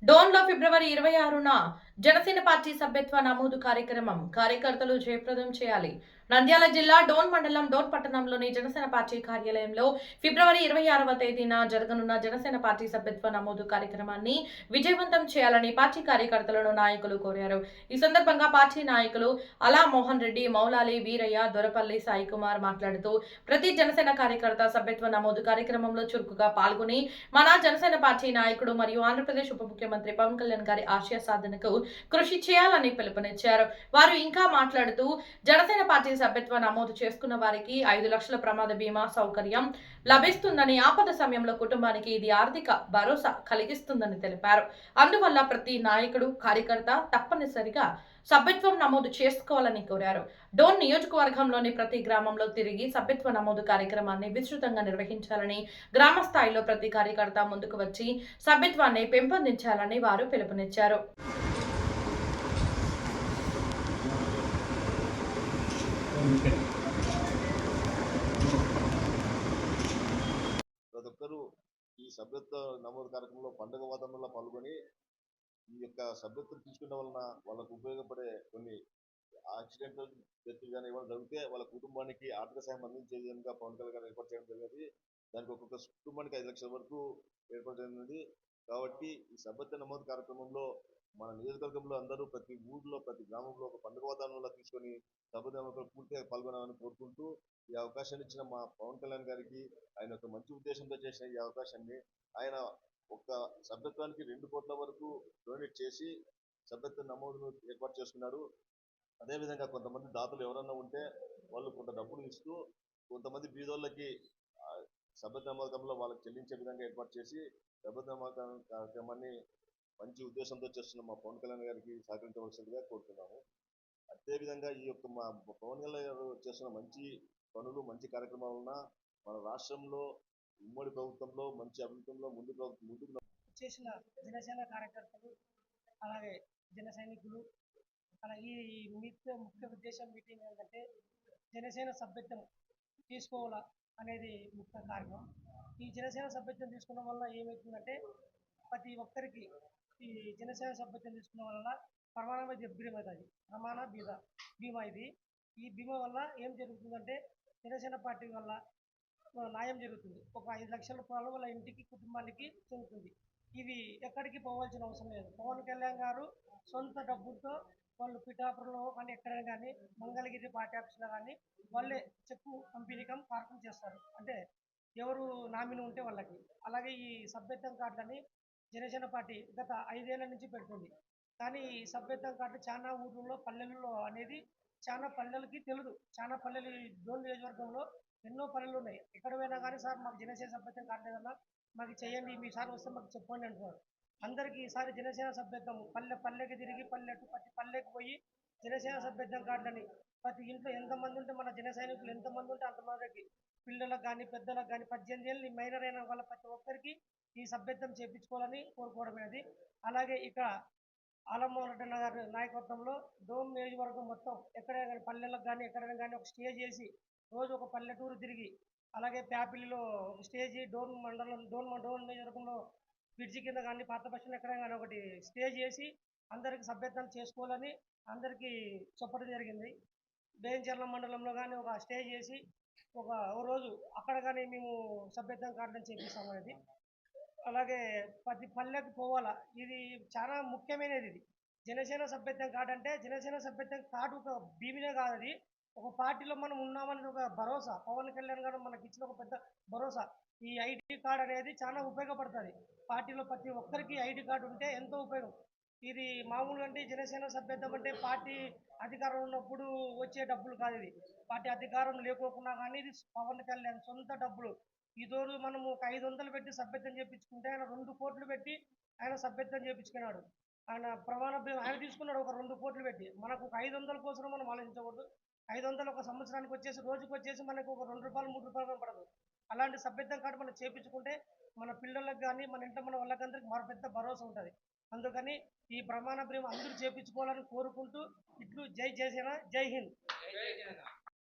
డోన్‌లో ఫిబ్రవరి 26న Janasena party సభ్యత్వ నమోదు కార్యక్రమం కార్యకర్తలు జయప్రదం చేయాలి. నంద్యాల జిల్లా డోన్ మండలం డోన్ పట్టణంలోని జనసేన పార్టీ కార్యాలయంలో ఫిబ్రవరి 26వ తేదీన జరగనున్న జనసేన పార్టీ సభ్యత్వ నమోదు కార్యక్రమాన్ని విజయవంతం చేయాలని పార్టీ కార్యకర్తలను నాయకులు కోరారు. ఈ సందర్భంగా పార్టీ నాయకులు అలా మోహన్ రెడ్డి, మౌలాలి వీరయ్య, దొరపల్లి సాయికుమార్ మాట్లాడుతూ ప్రతి జనసేన కార్యకర్త సభ్యత్వ నమోదు కార్యక్రమంలో చురుకుగా పాల్గొని మన జనసేన పార్టీ నాయకుడు మరియు ఆంధ్రప్రదేశ్ ఉప ముఖ్యమంత్రి పవన్ కళ్యాణ్ గారి ఆశయ సాధనకు కృషి చేయాలని పిలుపునిచ్చారు. వారు ఇంకా మాట్లాడుతూ జనసేన పార్టీ సభ్యత్వ నమోదు చేసుకున్న వారికి 5 లక్షల ప్రమాద బీమా సౌకర్యం లభిస్తుందని, ఆపద సమయంలో కుటుంబానికి ఇది ఆర్థిక భరోసా కలిగిస్తుందని తెలిపారు. అందువల్ల ప్రతి నాయకుడు, కార్యకర్త తప్పనిసరిగా సభ్యత్వం నమోదు చేసుకోవాలని కోరారు. డోన్ నియోజకవర్గంలోని ప్రతి గ్రామంలో తిరిగి సభ్యత్వ నమోదు కార్యక్రమాన్ని విస్తృతంగా నిర్వహించాలని, గ్రామ స్థాయిలో ప్రతి కార్యకర్త ముందుకు వచ్చి సభ్యత్వాన్ని పెంపొందించాలని వారు పిలుపునిచ్చారు. ప్రతి ఒక్కరూ ఈ సభ్యత్వ నమోదు కార్యక్రమంలో పండుగ వాతావరణంలో పాల్గొని ఈ యొక్క సభ్యత్వం తీసుకున్న వలన వాళ్ళకు ఉపయోగపడే కొన్ని యాక్సిడెంటల్ డెత్ కానీ ఏమైనా జరిగితే వాళ్ళ కుటుంబానికి ఆర్థిక సాయం అందించే విధంగా పవన్ కళ్యాణ్ గారు ఏర్పాటు చేయడం జరిగింది. దానికి ఒక్కొక్క కుటుంబానికి 5 లక్షల వరకు ఏర్పాటు జరిగింది. కాబట్టి ఈ సభ్యత్వ నమోదు కార్యక్రమంలో మన నియోజకవర్గంలో అందరూ ప్రతి ఊర్లో ప్రతి గ్రామంలో ఒక పండుగ వాతావరణంలో తీసుకొని సభ్యత్వ నమోదులో పూర్తిగా పాల్గొనాలని కోరుకుంటూ ఈ అవకాశాన్ని ఇచ్చిన మా పవన్ కళ్యాణ్ గారికి, ఆయన ఒక మంచి ఉద్దేశంతో చేసిన ఈ అవకాశాన్ని ఆయన ఒక సభ్యత్వానికి 2 కోట్ల వరకు డొనేట్ చేసి సభ్యత్వ నమోదును ఏర్పాటు చేసుకున్నారు. అదేవిధంగా కొంతమంది దాతలు ఎవరన్నా ఉంటే వాళ్ళు కొంత డబ్బులు ఇస్తూ కొంతమంది బీదోళ్ళకి సభ్యత్వ నమోదంలో వాళ్ళకి చెల్లించే విధంగా ఏర్పాటు చేసి సభ్యత్వ నమోదం కార్యక్రమాన్ని మంచి ఉద్దేశంతో చేస్తున్న మా పవన్ కళ్యాణ్ గారికి సహకరించవలసిందిగా కోరుతున్నాము. అదేవిధంగా ఈ యొక్క మా పవన్ కళ్యాణ్ గారు చేస్తున్న మంచి పనులు, మంచి కార్యక్రమాల వలన మన రాష్ట్రంలో ఉమ్మడి ప్రభుత్వంలో మంచి అభివృద్ధిలో ముందుకు చేసిన జనసేన కార్యకర్తలు, అలాగే జన సైనికులు, అలాగే ఈ ముఖ్య ఉద్దేశం మీటింగ్ ఏంటంటే జనసేన సభ్యత్వం తీసుకోవాలా అనేది ముఖ్య కారణం. ఈ జనసేన సభ్యత్వం తీసుకోవడం వల్ల ఏమవుతుందంటే ప్రతి ఒక్కరికి ఈ జనసేన సభ్యత్వం తీసుకోవడం వల్ల ప్రమాణ బీమా అవుతుంది. ప్రమాణ బీమా ఇది. ఈ బీమా వల్ల ఏం జరుగుతుందంటే జనసేన పార్టీ వల్ల న్యాయం జరుగుతుంది. ఒక 5 లక్షల రూపాయలు వాళ్ళ ఇంటికి, కుటుంబానికి చెందుతుంది. ఇవి ఎక్కడికి పోవాల్సిన అవసరం లేదు. పవన్ కళ్యాణ్ గారు సొంత డబ్బులతో వాళ్ళు పిఠాపురంలో కానీ ఎక్కడైనా కానీ మంగళగిరి పార్టీ ఆఫీస్లో కానీ వాళ్ళే చెక్కు పంపిణీకం కార్యక్రమం చేస్తారు. అంటే ఎవరు నామినీ ఉంటే వాళ్ళకి. అలాగే ఈ సభ్యత్వం కార్డులని జనసేన పార్టీ గత 5 ఏళ్ల నుంచి పెడుతుంది. కానీ ఈ సభ్యత్వం కార్డు చాలా ఊర్లలో, పల్లెల్లో అనేది చాలా పల్లెలకి తెలియదు. చాలా పల్లెలు డోన్ నియోజకవర్గంలో ఎన్నో పనులు ఉన్నాయి. ఎక్కడ పోయినా కానీ సార్ మాకు జనసేన సభ్యత్వం కావట్లేదన్నా మాకు చేయండి, మీ సార్ వస్తే మాకు చెప్పండి అంటున్నారు. అందరికీ ఈసారి జనసేన సభ్యత్వం పల్లెకి తిరిగి ప్రతి పల్లెకి పోయి జనసేన సభ్యత్వం కార్డులని ప్రతి ఇంట్లో ఎంతమంది ఉంటే మన జన సైనికులు ఎంతమంది ఉంటే అంతమందికి, పిల్లలకు కానీ పెద్దలకు కానీ 18 ఏళ్ళు మైనర్ అయిన వాళ్ళ ప్రతి ఒక్కరికి ఈ సభ్యత్వం చేయించుకోవాలని కోరుకోవడమేది. అలాగే ఇక్కడ ఆలమోహన్ రెడ్డి గారి నాయకత్వంలో డోన్ నియోజకవర్గం మొత్తం ఎక్కడైనా కానీ పల్లెలకు కానీ ఎక్కడైనా కానీ ఒక స్టేజ్ చేసి రోజు ఒక పల్లెటూరు తిరిగి, అలాగే ప్యాపిలిలో ఒక స్టేజీ, డోన్ మండలం డోన్ నియోజకవర్గంలో బ్రిడ్జి కింద కానీ పాత బస్సులు ఎక్కడైనా కానీ ఒకటి స్టేజ్ చేసి అందరికి సభ్యత్వం చేసుకోవాలని అందరికీ చెప్పడం జరిగింది. బేంచర్ల మండలంలో కానీ ఒక స్టేజ్ చేసి ఒక రోజు అక్కడ కానీ మేము సభ్యత్వం కార్డుని చేపిస్తాం అనేది. అలాగే ప్రతి పల్లెకి పోవాలా. ఇది చాలా ముఖ్యమైనది. ఇది జనసేన సభ్యత్వం కార్డు అంటే జనసేన సభ్యత్వం కార్డు ఒక భీమినే కాదు, అది ఒక పార్టీలో మనం ఉన్నామని ఒక భరోసా. పవన్ కళ్యాణ్ గారు మనకి ఇచ్చిన ఒక పెద్ద భరోసా. ఈ ఐడి కార్డు అనేది చాలా ఉపయోగపడుతుంది. పార్టీలో ప్రతి ఒక్కరికి ఐడి కార్డు ఉంటే ఎంతో ఉపయోగం. ఇది మామూలుగా అంటే జనసేన సభ్యత్వం అంటే పార్టీ అధికారం ఉన్నప్పుడు వచ్చే డబ్బులు కాదు. ఇది పార్టీ అధికారం లేకోకుండా కానీ ఇది పవన్ కళ్యాణ్ సొంత డబ్బులు. ఈరోజు మనము ఒక 500 పెట్టి సభ్యత్వం చేయించుకుంటే ఆయన 2 కోట్లు పెట్టి ఆయన సభ్యత్వం చేయించుకున్నాడు. ఆయన ఆయన తీసుకున్నాడు ఒక 2 కోట్లు పెట్టి. మనకు ఒక 500 కోసం మనం ఆలోచించకూడదు. 500 ఒక సంవత్సరానికి వచ్చేసి రోజుకి వచ్చేసి మనకు ఒక 2 రూపాయలు 3 రూపాయలు పడదు. అలాంటి సభ్యత్వం కార్డు మనం చేయించుకుంటే మన పిల్లలకు కానీ మన ఇంట్లో మన వాళ్ళకందరికీ మరో పెద్ద భరోసా ఉంటుంది. అందుకని ఈ ప్రమాణ బీమా అందరూ చేయించుకోవాలని కోరుకుంటూ ఇట్లు జై జనసేన, జై హింద్.